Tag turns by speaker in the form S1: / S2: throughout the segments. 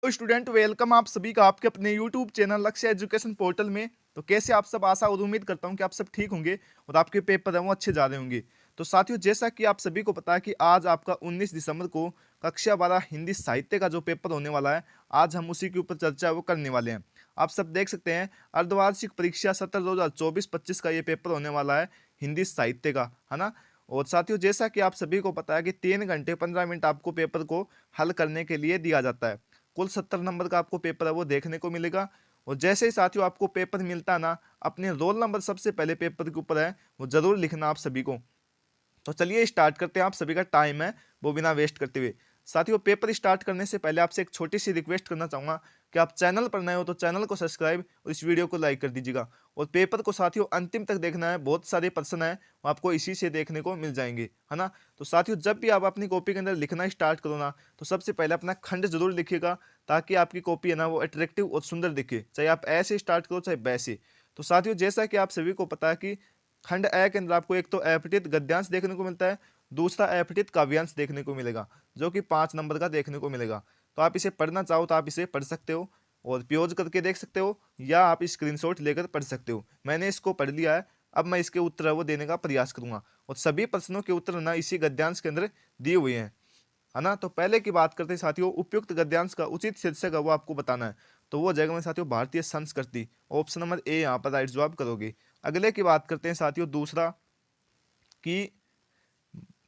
S1: तो student welcome आप सभी का आपके अपने यूट्यूब चैनल लक्ष्य एजुकेशन पोर्टल में। तो कैसे आप सब, आशा और उम्मीद करता हूं कि आप सब ठीक होंगे और आपके पेपर हैं वो अच्छे जा रहे होंगे। तो साथियों, जैसा कि आप सभी को पता है कि आज आपका 19 दिसंबर को कक्षा 12 हिंदी साहित्य का जो पेपर होने वाला है, आज हम उसी के ऊपर चर्चा वो करने वाले हैं। आप सब देख सकते हैं, अर्धवार्षिक परीक्षा सत्र 2024-25 का ये पेपर होने वाला है हिंदी साहित्य का, है ना। और साथियों, जैसा कि आप सभी को पता है कि 3 घंटे 15 मिनट आपको पेपर को हल करने के लिए दिया जाता है। कुल 70 नंबर का आपको पेपर है वो देखने को मिलेगा। और जैसे ही साथियों आपको पेपर मिलता है ना, अपने रोल नंबर सबसे पहले पेपर के ऊपर है वो जरूर लिखना आप सभी को। तो चलिए स्टार्ट करते हैं, आप सभी का टाइम है वो बिना वेस्ट करते हुए। साथियों, पेपर स्टार्ट करने से पहले आपसे एक छोटी सी रिक्वेस्ट करना चाहूंगा कि आप चैनल पर नए हो तो चैनल को सब्सक्राइब और इस वीडियो को लाइक कर दीजिएगा। और पेपर को साथियों अंतिम तक देखना है, बहुत सारे प्रश्न है वो आपको इसी से देखने को मिल जाएंगे, है ना। तो साथियों, जब भी आप अपनी कॉपी के अंदर लिखना स्टार्ट करो ना, तो सबसे पहले अपना खंड जरूर लिखिएगा, ताकि आपकी कॉपी है ना वो अट्रैक्टिव और सुंदर दिखे, चाहे आप ऐसे स्टार्ट करो चाहे वैसे। तो साथियों, जैसा कि आप सभी को पता है कि खंड ए के अंदर आपको एक तो अपठित गद्यांश देखने को मिलता है, दूसरा अपठित काव्यांश देखने को मिलेगा, जो कि 5 नंबर का देखने को मिलेगा। तो आप इसे पढ़ना चाहो तो आप इसे पढ़ सकते हो और प्योज करके देख सकते हो, या आप स्क्रीनशॉट लेकर पढ़ सकते हो। मैंने इसको पढ़ लिया है, अब मैं इसके उत्तर है वो देने का प्रयास करूंगा। और सभी प्रश्नों के उत्तर ना इसी गद्यांश के अंदर दिए हुए हैं, है ना। तो पहले की बात करते हैं साथियों, उपयुक्त गद्यांश का उचित शीर्षक है वो आपको बताना है। तो वो जगह में साथियों भारतीय संस्कृति, ऑप्शन नंबर ए यहाँ पर राइट जवाब करोगे। अगले की बात करते हैं साथियों, दूसरा कि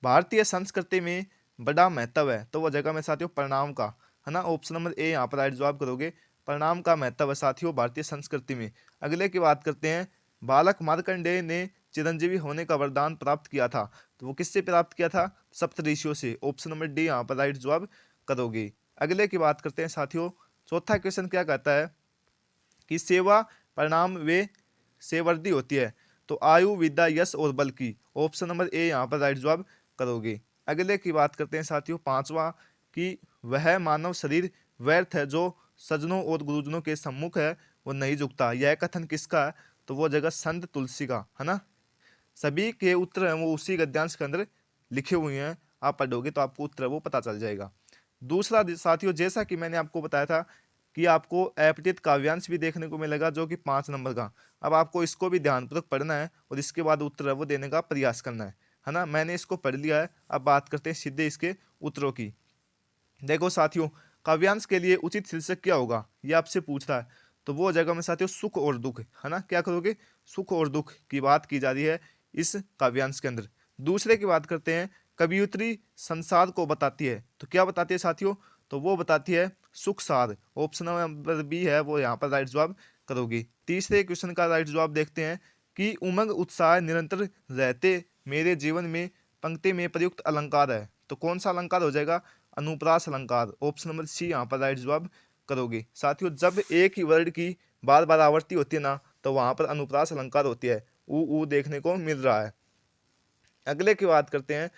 S1: भारतीय संस्कृति में बड़ा महत्व है, तो वह जगह में साथियों परिणाम का, है ना। ऑप्शन नंबर ए यहाँ पर राइट जवाब करोगे। परिणाम का महत्व है साथियों भारतीय संस्कृति में। अगले की बात करते हैं, बालक मार्कंडेय ने चिरंजीवी होने का वरदान प्राप्त किया था, तो वो किससे प्राप्त किया था? सप्तऋषियों से। ऑप्शन नंबर डी यहाँ पर राइट जवाब करोगे। अगले की बात करते हैं साथियों, चौथा क्वेश्चन क्या कहता है कि सेवा परिणाम वे सेवर्दी होती है, तो आयु विद्या यश और बल की। ऑप्शन नंबर ए यहाँ पर राइट जवाब करोगे। अगले की बात करते हैं साथियों, पांचवा कि वह मानव शरीर व्यर्थ है जो सज्जनों और गुरुजनों के सम्मुख है वो नहीं झुकता। यह कथन किसका है? तो वो जगह संत तुलसी का, है ना। सभी के उत्तर हैं वो उसी गद्यांश के अंदर लिखे हुए हैं, आप पढ़ोगे तो आपको उत्तर वो पता चल जाएगा। दूसरा साथियों, जैसा कि मैंने आपको बताया था कि आपको अपठित काव्यांश भी देखने को मिलेगा, जो कि 5 नंबर का। अब आपको इसको भी ध्यानपूर्वक पढ़ना है और इसके बाद उत्तर है वो देने का प्रयास करना है ना। मैंने इसको पढ़ लिया है, अब बात करते हैं सीधे इसके उत्तरों की। देखो साथियों, काव्यांश के लिए उचित शीर्षक क्या होगा ये आपसे पूछ रहा है। तो वो जगह में साथियों सुख और दुख, है ना। क्या करोगे? सुख और दुख की बात की जा रही है इस काव्यांश के अंदर। दूसरे की बात करते हैं, कवियत्री संसार को बताती है, तो क्या बताती है साथियों? तो वो बताती है सुख सार। ऑप्शन नंबर बी है वो यहाँ पर राइट जवाब करोगे। तीसरे क्वेश्चन का राइट जवाब देखते हैं कि उमंग उत्साह निरंतर रहते मेरे जीवन में पंक्ति में प्रयुक्त अलंकार है, तो कौन सा अलंकार हो जाएगा? अनुप्रास अलंकार। ऑप्शन नंबर सी यहाँ पर राइट जवाब करोगे। साथियों, जब एक ही वर्ड की बार बार आवृत्ति होती है ना, तो वहां पर अनुप्रास अलंकार होती है। ऊ देखने को मिल रहा है। अगले की बात करते हैं,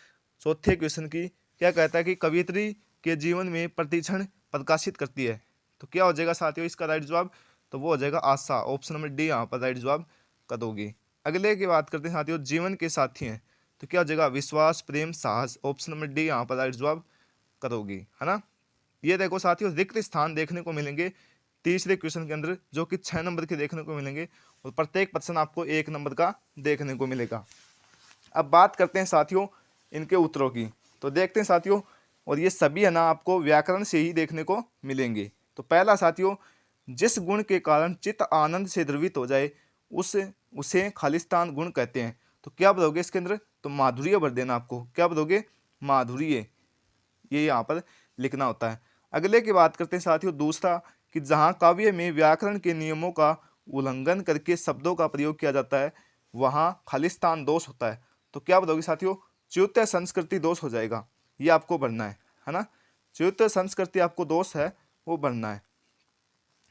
S1: चौथे क्वेश्चन की। क्या कहता है कि कवियत्री के जीवन में प्रतिक्षण प्रकाशित करती है, तो क्या हो जाएगा साथियों इसका राइट जवाब? तो वो हो जाएगा आशा। ऑप्शन नंबर डी यहाँ पर राइट जवाब करोगे। अगले की बात करते हैं साथियों, जीवन के साथी हैं, तो क्या हो जाएगा? विश्वास प्रेम साहस। ऑप्शन नंबर डी यहाँ पर राइट जवाब करोगी, है ना। ये देखो साथियों, रिक्त स्थान देखने को मिलेंगे तीसरे क्वेश्चन के अंदर, जो कि 6 नंबर के देखने को मिलेंगे, और प्रत्येक प्रश्न आपको 1 नंबर का देखने को मिलेगा। अब बात करते हैं साथियों इनके उत्तरों की। तो देखते हैं साथियों, और ये सभी है ना आपको व्याकरण से ही देखने को मिलेंगे। तो पहला साथियों, जिस गुण के कारण चित्त आनंद से द्रवित हो जाए उस उसे खालिस्तान गुण कहते हैं, तो क्या बोलोगे इसके अंदर? तो माधुर्य भर देना आपको। क्या बोलोगे? माधुर्य, ये यहाँ पर लिखना होता है। अगले की बात करते हैं साथियों, दूसरा कि जहाँ काव्य में व्याकरण के नियमों का उल्लंघन करके शब्दों का प्रयोग किया जाता है वहाँ खालिस्तान दोष होता है, तो क्या बताओगे साथियों? च्युत संस्कृति दोष हो जाएगा, ये आपको भरना है ना। च्युत संस्कृति आपको दोष है वो भरना है,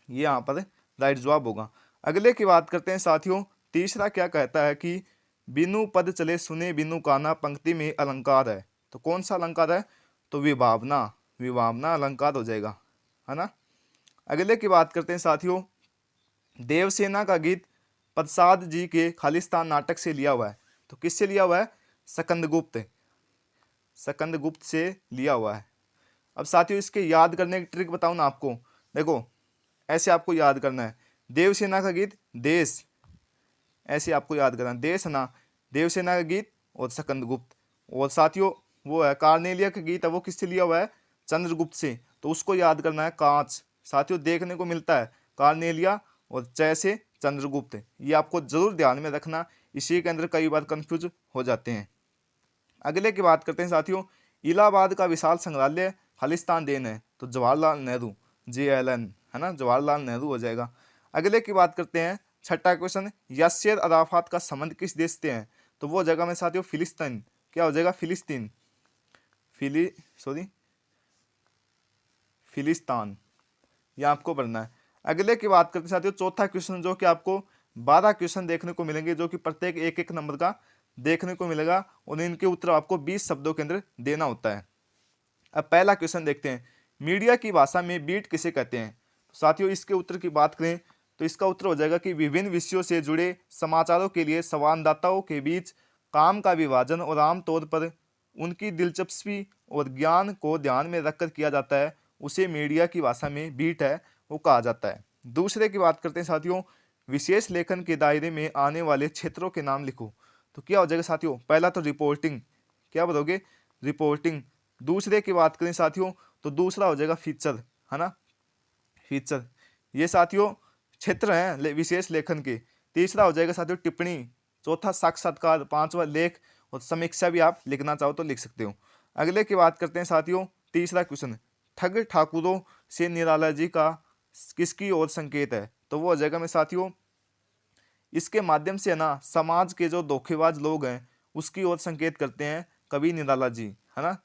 S1: ये यहाँ पर राइट जवाब होगा। अगले की बात करते हैं साथियों, तीसरा क्या कहता है कि बिनु पद चले सुने बिनु काना पंक्ति में अलंकार है, तो कौन सा अलंकार है? तो विभावना, विभावना अलंकार हो जाएगा, है ना। अगले की बात करते हैं साथियों, देवसेना का गीत प्रसाद जी के खालिस्तान नाटक से लिया हुआ है, तो किससे लिया हुआ है? सकंदगुप्त, सकंदगुप्त से लिया हुआ है। अब साथियों इसके याद करने की ट्रिक बताऊं ना आपको, देखो ऐसे आपको याद करना है। देवसेना का गीत देश, ऐसे आपको याद करना है, देश ना, देवसेना का गीत और सकंदगुप्त। और साथियों वो है कार्नेलिया का गीत है, वो किससे लिया हुआ है, चंद्रगुप्त से, तो उसको याद करना है कांच। साथियों देखने को मिलता है कार्नेलिया और च से चंद्रगुप्त, ये आपको जरूर ध्यान में रखना, इसी के अंदर कई बार कंफ्यूज हो जाते हैं। अगले की बात करते हैं साथियों, इलाहाबाद का विशाल संग्रहालय खालिस्तान देन है, तो जवाहरलाल नेहरू, JLN, है ना, जवाहरलाल नेहरू हो जाएगा। अगले की बात करते हैं, छठा क्वेश्चन, यासिर अराफात का संबंध किस देश से है, तो वो जगह में साथियों फिलिस्तीन, क्या हो जाएगा, फिलिस्तीन, सॉरी फिलिस्तान, ये आपको पढ़ना है। अगले की बात करते हैं साथियों, चौथा क्वेश्चन जो कि आपको 12 क्वेश्चन देखने को मिलेंगे, जो कि प्रत्येक एक एक नंबर का देखने को मिलेगा, और इनके उत्तर आपको 20 शब्दों के अंदर देना होता है। अब पहला क्वेश्चन देखते हैं, मीडिया की भाषा में बीट किसे कहते हैं, तो साथियों इसके उत्तर की बात करें तो इसका उत्तर हो जाएगा कि विभिन्न विषयों से जुड़े समाचारों के लिए संवाददाताओं के बीच काम का विभाजन और आमतौर पर उनकी दिलचस्पी और ज्ञान को ध्यान में रखकर किया जाता है, उसे मीडिया की भाषा में बीट है वो कहा जाता है। दूसरे की बात करते हैं साथियों, विशेष लेखन के दायरे में आने वाले क्षेत्रों के नाम लिखो, तो क्या हो जाएगा साथियों, पहला तो रिपोर्टिंग, क्या बताओगे, रिपोर्टिंग। दूसरे की बात करें साथियों तो दूसरा हो जाएगा फीचर, है ना, फीचर, ये साथियों क्षेत्र हैं विशेष लेखन के। तीसरा हो जाएगा साथियों टिप्पणी, चौथा साक्षात्कार, पांचवा लेख, और समीक्षा भी आप लिखना चाहो तो लिख सकते हो। अगले की बात करते हैं साथियों, तीसरा क्वेश्चन, ठग ठाकुरों से निराला जी का किसकी ओर संकेत है, तो वो हो जाएगा मैं साथियों, इसके माध्यम से ना समाज के जो धोखेबाज लोग हैं उसकी ओर संकेत करते हैं कवि निराला जी, है ना,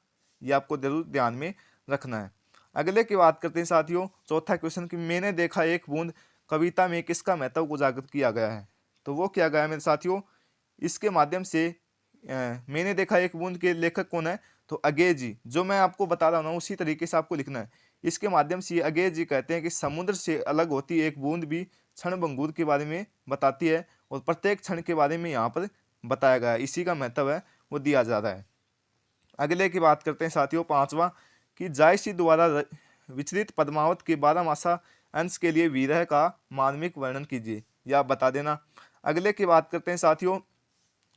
S1: ये आपको जरूर ध्यान में रखना है। अगले की बात करते हैं साथियों, चौथा क्वेश्चन कि मैंने देखा एक बूंद कविता में किसका महत्व उजागर किया गया है, तो वो किया गया है मेरे साथियों, इसके माध्यम से मैंने देखा एक बूंद के लेखक कौन है, तो अगेय जी, जो मैं आपको बता रहा हूँ उसी तरीके से आपको लिखना है। इसके माध्यम से अगेय जी कहते हैं कि समुद्र से अलग होती एक बूंद भी क्षण भंगुर के बारे में बताती है, और प्रत्येक क्षण के बारे में यहाँ पर बताया गया है, इसी का महत्व है वो दिया जा रहा है। अगले की बात करते हैं साथियों, पांचवा कि जायसी द्वारा विचलित पद्मावत के 12 मासा अंश के लिए विरह का मार्मिक वर्णन कीजिए, या आप बता देना। अगले की बात करते हैं साथियों,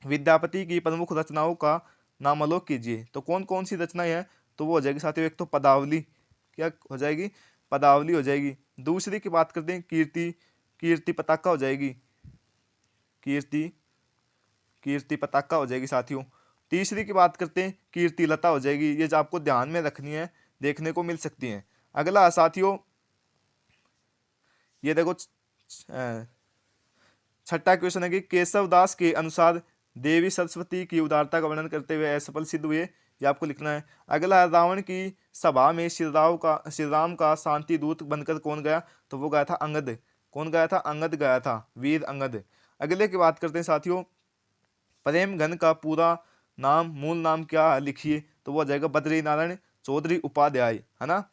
S1: विद्यापति की प्रमुख रचनाओं का नामालोक कीजिए, तो कौन कौन सी रचनाएं हैं, तो वो हो जाएगी साथियों, एक तो पदावली, क्या हो जाएगी, पदावली हो जाएगी। दूसरी की बात करते हैं कीर्ति, कीर्ति पताका हो जाएगी, कीर्ति, कीर्ति पताका हो जाएगी साथियों। तीसरी की बात करते हैं कीर्ति लता हो जाएगी, ये जो आपको ध्यान में रखनी है, देखने को मिल सकती है। अगला साथियों ये देखो छठा क्वेश्चन है कि केशव दास के अनुसार देवी सरस्वती की उदारता का वर्णन करते हुए असफल सिद्ध हुए, ये आपको लिखना है। अगला है रावण की सभा में श्री राम का शांति दूत बनकर कौन गया, तो वो गया था अंगद, कौन गया था, अंगद गया था, वीर अंगद। अगले की बात करते हैं साथियों, प्रेम घन का पूरा नाम, मूल नाम क्या है लिखिए, तो वो जाएगा बद्री नारायण चौधरी उपाध्याय, है ना।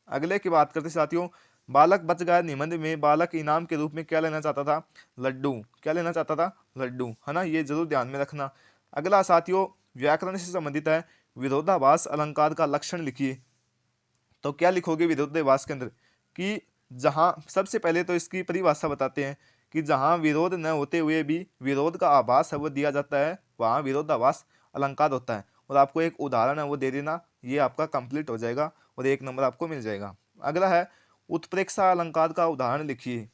S1: अगले की बात करते हैं साथियों, बालक बच गया निबंध में बालक इनाम के रूप में क्या लेना चाहता था, लड्डू, क्या लेना चाहता था, लड्डू, है ना, ये जरूर ध्यान में रखना। अगला साथियों व्याकरण से संबंधित है, विरोधाभास अलंकार का लक्षण लिखिए, तो क्या लिखोगे विरोधाभास के अंदर, कि जहां, सबसे पहले तो इसकी परिभाषा बताते हैं कि जहां विरोध न होते हुए भी विरोध का आभास है वो दिया जाता है, वहां विरोधाभास अलंकार होता है। और आपको एक उदाहरण है वो दे देना, ये आपका कंप्लीट हो जाएगा और 1 नंबर आपको मिल जाएगा। अगला है उत्प्रेक्षा अलंकार का उदाहरण लिखिए,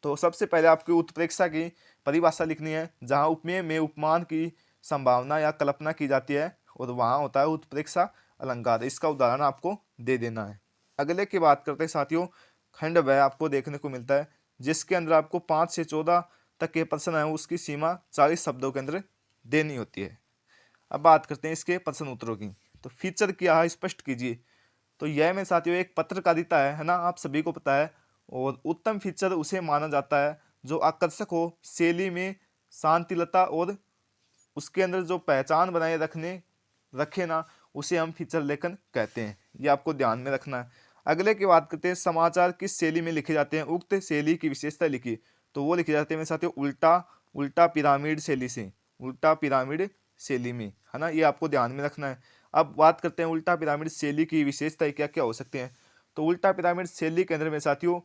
S1: तो सबसे पहले आपको उत्प्रेक्षा की परिभाषा लिखनी है, जहां उपमेय में उपमान की संभावना या कल्पना की जाती है, और वहां होता है उत्प्रेक्षा अलंकार, इसका उदाहरण आपको दे देना है। अगले की बात करते हैं साथियों, खंड वह आपको देखने को मिलता है जिसके अंदर आपको 5 से 14 तक के प्रश्न है, उसकी सीमा 40 शब्दों के अंदर देनी होती है। अब बात करते हैं इसके प्रश्न उत्तरों की, तो फीचर क्या है स्पष्ट कीजिए, तो यह मेरे साथियों एक पत्रकारिता है ना, आप सभी को पता है। और उत्तम फीचर उसे माना जाता है जो आकर्षक हो, शैली में शांतिलता और उसके अंदर जो पहचान बनाए रखे ना, उसे हम फीचर लेखन कहते हैं, ये आपको ध्यान में रखना है। अगले की बात करते हैं, समाचार किस शैली में लिखे जाते हैं, उक्त शैली की विशेषता लिखिए, तो वो लिखे जाते हैं मेरे साथियों उल्टा, उल्टा पिरामिड शैली से, उल्टा पिरामिड शैली में, है ना, ये आपको ध्यान में रखना है। अब बात करते हैं उल्टा पिरामिड शैली की विशेषताएं क्या क्या हो सकते हैं, तो उल्टा पिरामिड शैली के अंदर में साथियों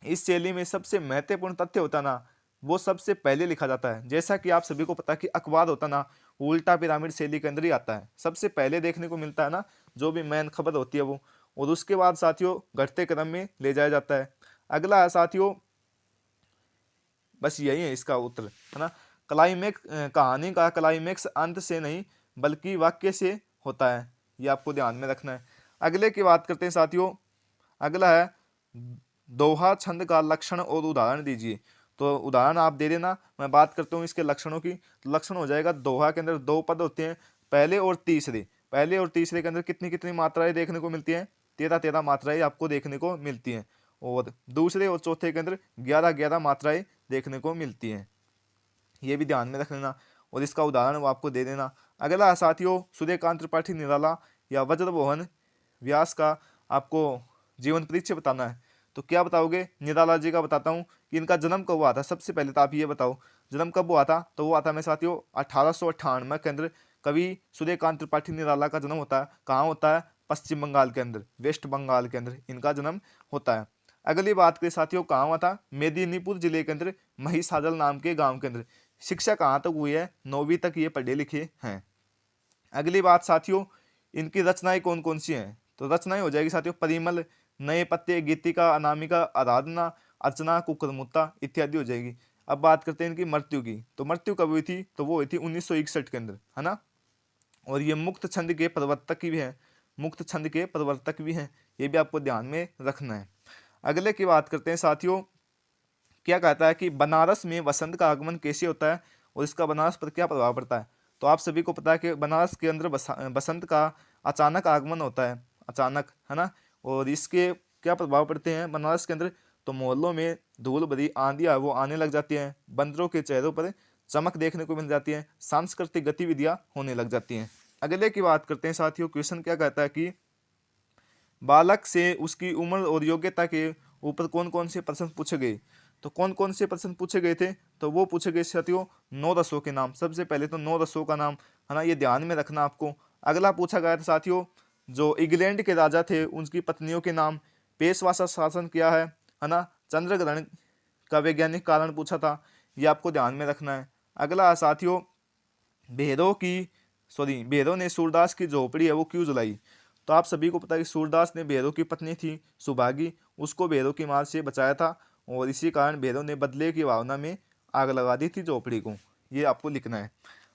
S1: इस शैली में सबसे महत्वपूर्ण तथ्य होता ना वो सबसे पहले लिखा जाता है। जैसा कि आप सभी को पता है कि अखबार होता ना वो उल्टा पिरामिड शैली के अंदर ही आता है, सबसे पहले देखने को मिलता है ना जो भी मेन खबर होती है वो, और उसके बाद साथियों घटते क्रम में ले जाया जाता है। अगला है साथियों, बस यही है इसका उत्तर, है ना। क्लाइमेक्स, कहानी का क्लाइमेक्स अंत से नहीं बल्कि वाक्य से होता है, ये आपको ध्यान में रखना है। अगले की बात करते हैं साथियों, अगला है दोहा छंद का लक्षण और उदाहरण दीजिए। तो उदाहरण आप दे देना, मैं बात करता हूँ इसके लक्षणों की। तो लक्षण हो जाएगा, दोहा के अंदर दो पद होते हैं, पहले और तीसरे। पहले और तीसरे के अंदर कितनी कितनी मात्राएं देखने को मिलती हैं, 13 मात्राएं आपको देखने को मिलती हैं। और दूसरे और चौथे के अंदर 11 मात्राएं देखने को मिलती हैं, ये भी ध्यान में रख लेना। और इसका उदाहरण वो आपको दे देना। अगला साथियों, सूर्यकांत त्रिपाठी निराला या वज्रमोहन व्यास का आपको जीवन परिचय बताना है। तो क्या बताओगे, निराला जी का बताता हूँ कि इनका जन्म कब हुआ था। सबसे पहले तो आप ये बताओ जन्म कब हुआ था। तो हुआ था मैं साथियों 1898 के अंदर कवि सूर्यकांत त्रिपाठी निराला का जन्म होता है। कहाँ होता है, पश्चिम बंगाल के अंदर, वेस्ट बंगाल के अंदर इनका जन्म होता है। अगली बात करें साथियों, कहाँ हुआ था, मेदिनीपुर जिले के अंदर महिसाजल नाम के गांव के अंदर। शिक्षा कहाँ तक हुई है, 9वीं तक ये पढ़े लिखे हैं। अगली बात साथियों, इनकी रचनाएं कौन कौन सी हैं। तो रचनाएं हो जाएगी साथियों, परिमल, नए पत्ते, गीतिका, अनामिका, आराधना, अर्चना, कुकुरमुत्ता इत्यादि हो जाएगी। अब बात करते हैं इनकी मृत्यु की। तो मृत्यु कब हुई थी, तो वो हुई थी 1961 के अंदर, है ना। और ये मुक्त छंद के प्रवर्तक भी हैं, मुक्त छंद के प्रवर्तक भी हैं, ये भी आपको ध्यान में रखना है। अगले की बात करते हैं साथियों, क्या कहता है कि बनारस में वसंत का आगमन कैसे होता है और इसका बनारस पर क्या प्रभाव पड़ता है। तो आप सभी को पता है कि बनारस के अंदर बसंत का अचानक आगमन होता है, अचानक, है ना। और इसके क्या प्रभाव पड़ते हैं बनारस के अंदर, तो मोहल्लों में धूल भरी आंधियां वो आने लग जाती हैं, बंदरों के चेहरों पर चमक देखने को मिल जाती है, सांस्कृतिक गतिविधियां होने लग जाती हैं। अगले की बात करते हैं साथियों, क्वेश्चन क्या कहता है कि बालक से उसकी उम्र और योग्यता के ऊपर कौन कौन से प्रश्न पूछे गए। तो कौन कौन से प्रश्न पूछे गए थे, तो वो पूछे गए साथियों 9 रसों के नाम। सबसे पहले तो 9 रसों का नाम, है ना, ये ध्यान में रखना आपको। अगला पूछा गया था साथियों, जो इंग्लैंड के राजा थे उनकी पत्नियों के नाम। पेशवा सा शासन क्या है ना। चंद्र ग्रहण का वैज्ञानिक कारण पूछा था, ये आपको ध्यान में रखना है। अगला साथियों, भेदों की भेदों ने सूरदास की झोपड़ी है वो क्यों जलाई। तो आप सभी को पता है कि सूरदास ने भेदों की पत्नी थी सुभागी, उसको भेदों की मार से बचाया था, और इसी कारण भेदों ने बदले की भावना में आग लगा दी थी झोपड़ी को, ये आपको लिखना है।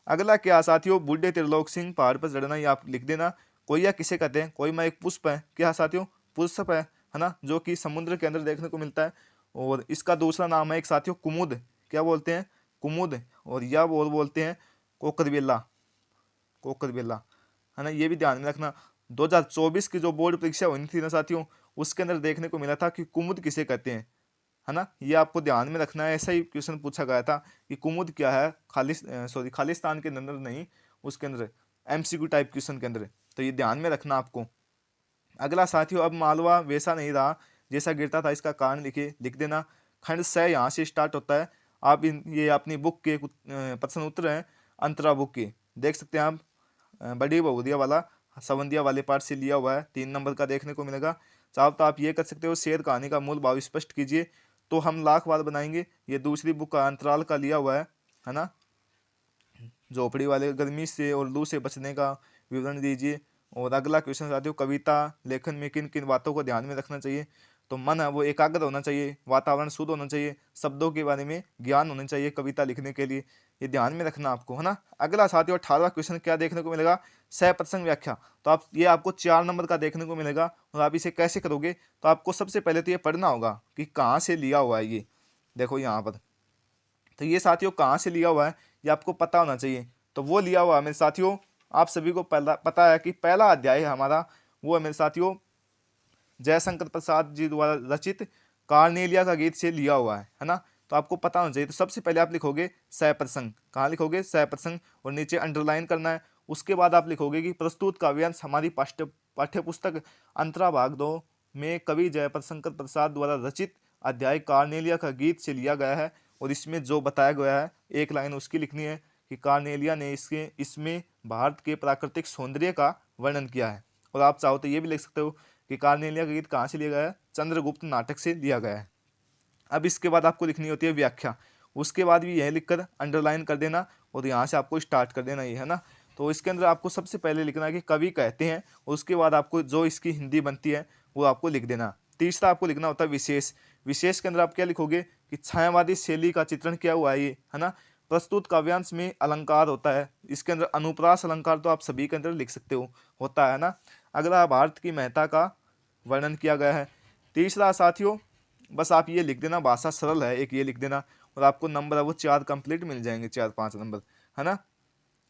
S1: अगला क्या साथियों, बूढ़े त्रिलोक सिंह पहाड़ पर चढ़ना, ये आप लिख देना। कोयया किसे कहते हैं, कोई में एक पुष्प है, क्या साथियों, पुष्प है ना, जो कि समुद्र के अंदर देखने को मिलता है। और इसका दूसरा नाम है एक साथियों कुमुद, क्या बोलते हैं, कुमुद। और या बोलते हैं कोकरबेला, कोकरबेला, है ना, ये भी ध्यान में रखना। 2024 की जो बोर्ड परीक्षा हुई थी ना साथियों, उसके अंदर देखने को मिला था कि कुमुद किसे कहते हैं, है ना, ये आपको ध्यान में रखना है। ऐसा ही क्वेश्चन पूछा गया था कि कुमुद क्या है, खालिस्तान के अंदर नहीं, उसके अंदर एमसीक्यू टाइप क्वेश्चन के अंदर, तो ये ध्यान में रखना आपको। अगला साथियों, अब मालवा वैसा नहीं रहा जैसा गिरता था, इसका कारण लिख देना। खंड 6 यहाँ से स्टार्ट होता है। आप ये अपनी बुक के प्रश्न उत्तर हैं, अंतरा बुक के देख सकते हैं आप, बड़ी बहुदिया वाला संबंधिया वाले पार्ट से लिया हुआ है, 3 नंबर का देखने को मिलेगा। चाहो तो आप ये कर सकते हो, शेर कहानी का मूल भाव स्पष्ट कीजिए तो हम लाख बार बनाएंगे, ये दूसरी बुक का अंतराल का लिया हुआ है ना। झोपड़ी वाले गर्मी से और लू से बचने का विवरण दीजिए। और अगला क्वेश्चन साथियों, कविता लेखन में किन किन बातों को ध्यान में रखना चाहिए। तो मन है वो एकाग्र होना चाहिए, वातावरण शुद्ध होना चाहिए, शब्दों के बारे में ज्ञान होना चाहिए कविता लिखने के लिए, ये ध्यान में रखना आपको, है ना। अगला साथियों 18वां क्वेश्चन क्या देखने को मिलेगा, सह प्रसंग व्याख्या। तो आप ये आपको 4 नंबर का देखने को मिलेगा, और आप इसे कैसे करोगे, तो आपको सबसे पहले तो ये पढ़ना होगा कि कहाँ से लिया हुआ है ये, देखो यहाँ पर। तो ये साथियों कहाँ से लिया हुआ है ये आपको पता होना चाहिए। तो वो लिया हुआ है मेरे साथियों, आप सभी को पता है कि पहला अध्याय है हमारा, वो है मेरे साथियों जयशंकर प्रसाद जी द्वारा रचित कार्नेलिया का गीत से लिया हुआ है ना। तो आपको पता होना चाहिए। तो सबसे पहले आप लिखोगे सह प्रसंग, कहाँ लिखोगे, सह प्रसंग, और नीचे अंडरलाइन करना है। उसके बाद आप लिखोगे कि प्रस्तुत काव्यांश हमारी पाठ्य पुस्तक अंतरा भाग 2 में कवि जयशंकर प्रसाद द्वारा रचित अध्याय कार्नेलिया का गीत से लिया गया है, और इसमें जो बताया गया है एक लाइन उसकी लिखनी है कि कार्नेलिया ने इसमें भारत के प्राकृतिक सौंदर्य का वर्णन किया है। और आप चाहो तो ये भी लिख सकते हो कि कार्नेलिया का गीत कहाँ से लिया गया है, चंद्रगुप्त नाटक से लिया गया है। अब इसके बाद आपको लिखनी होती है व्याख्या, उसके बाद भी यह लिखकर अंडरलाइन कर देना और यहाँ से आपको स्टार्ट कर देना, ये है ना। तो इसके अंदर आपको सबसे पहले लिखना है कि कवि कहते हैं, उसके बाद आपको जो इसकी हिंदी बनती है वो आपको लिख देना। तीसरा आपको लिखना होता है विशेष। विशेष के अंदर आप क्या लिखोगे कि छायावादी शैली का चित्रण किया हुआ है ये, है ना। प्रस्तुत काव्यांश में अलंकार होता है, इसके अंदर अनुप्रास अलंकार तो आप सभी के अंदर लिख सकते हो, होता है ना। अगला भारत की महत्ता का वर्णन किया गया है। तीसरा साथियों बस आप ये लिख देना, भाषा सरल है, एक ये लिख देना और आपको नंबर है वो 4 कंप्लीट मिल जाएंगे, 4-5 नंबर, है ना।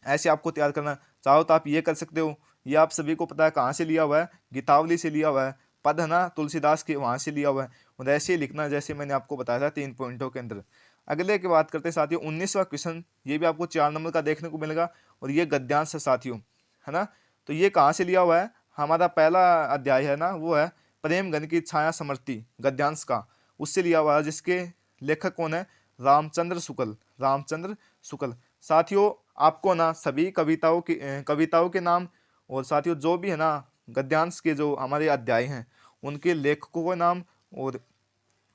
S1: ऐसे आपको तैयार करना, चाहो तो आप ये कर सकते हो। ये आप सभी को पता है कहाँ से लिया हुआ है, गीतावली से लिया हुआ है, पद है ना तुलसीदास के, वहाँ से लिया हुआ है। और ऐसे ही लिखना जैसे मैंने आपको बताया था 3 पॉइंटों के अंदर। अगले की बात करते हैं साथियों, 19वां क्वेश्चन, ये भी आपको 4 नंबर का देखने को मिलेगा और ये गद्यांश है साथियों, है ना। तो ये कहाँ से लिया हुआ है, हमारा पहला अध्याय है ना वो है प्रेम घन की छाया समर्ति गद्यांश का, उससे लिया हुआ है, जिसके लेखक कौन है, रामचंद्र शुक्ल, रामचंद्र शुक्ल। साथियों आपको ना सभी कविताओं के नाम और साथियों जो भी है ना गद्यांश के जो हमारे अध्याय हैं उनके लेखकों के नाम और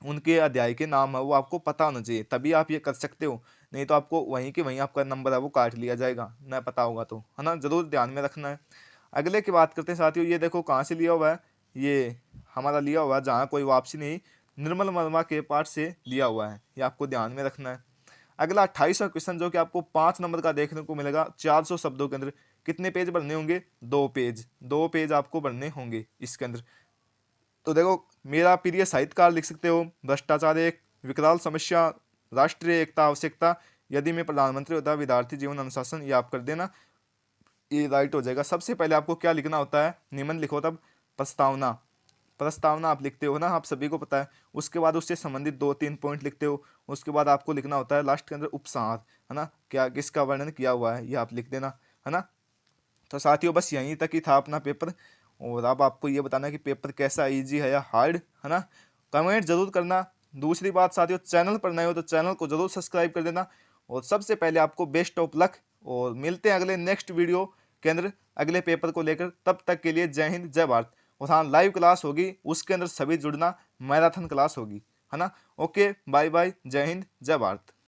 S1: उनके अध्याय के नाम है वो आपको पता होना चाहिए, तभी आप ये कर सकते हो। नहीं तो आपको वहीं के वहीं आपका नंबर है वो काट लिया जाएगा, ना पता होगा तो, है ना। जरूर ध्यान में रखना है। अगले की बात करते हैं साथियों, ये देखो कहाँ से लिया हुआ है, ये हमारा लिया हुआ है जहाँ कोई वापसी नहीं, निर्मल वर्मा के पाठ से लिया हुआ है, ये आपको ध्यान में रखना है। अगला 28वां क्वेश्चन जो कि आपको 5 नंबर का देखने को मिलेगा, 400 शब्दों के अंदर कितने पेज भरने होंगे, 2 पेज, 2 पेज आपको भरने होंगे इसके अंदर। तो देखो मेरा प्रिय साहित्यकार लिख सकते हो, भ्रष्टाचार एक, विकराल समस्या, राष्ट्रीय एकता आवश्यकता, यदि मैं प्रधानमंत्री होता, विद्यार्थी जीवन अनुशासन, ये आप कर देना, ये राइट हो जाएगा। सबसे पहले आपको क्या लिखना होता है, निबंध लिखो तब प्रस्तावना, प्रस्तावना आप लिखते हो ना, आप सभी को पता है। उसके बाद उससे संबंधित 2-3 पॉइंट लिखते हो, उसके बाद आपको लिखना होता है लास्ट के अंदर उपसंहार, है ना, क्या किसका वर्णन किया हुआ है ये आप लिख देना, है ना। तो साथियों बस यहीं तक ही था अपना पेपर, और अब आपको ये बताना है कि पेपर कैसा, इजी है या हार्ड, है ना। कमेंट जरूर करना। दूसरी बात साथियों, चैनल पर नए हो तो चैनल को जरूर सब्सक्राइब कर देना। और सबसे पहले आपको बेस्ट ऑफ लक, और मिलते हैं अगले नेक्स्ट वीडियो के अंदर अगले पेपर को लेकर। तब तक के लिए जय हिंद जय भारत। और हाँ लाइव क्लास होगी, उसके अंदर सभी जुड़ना, मैराथन क्लास होगी, है ना। ओके बाय बाय, जय हिंद जय भारत।